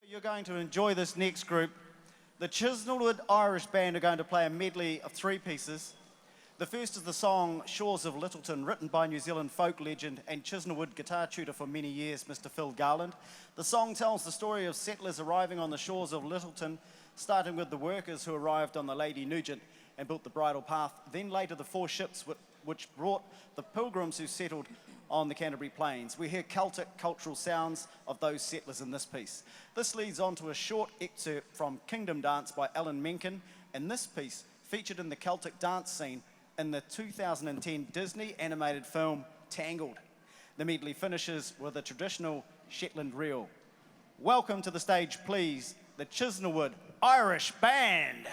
You're going to enjoy this next group. The Chisnallwood Irish Band are going to play a medley of 3 pieces. The first is the song Shores of Littleton, written by New Zealand folk legend and Chisnallwood guitar tutor for many years, Mr. Phil Garland. The song tells the story of settlers arriving on the shores of Littleton, starting with the workers who arrived on the Lady Nugent and built the bridle path, then later the 4 ships which brought the pilgrims who settled on the Canterbury Plains. We hear Celtic cultural sounds of those settlers in this piece. This leads on to a short excerpt from Kingdom Dance by Alan Menken, and this piece featured in the Celtic dance scene in the 2010 Disney animated film Tangled. The medley finishes with a traditional Shetland reel. Welcome to the stage, please, the Chisnallwood Irish Band.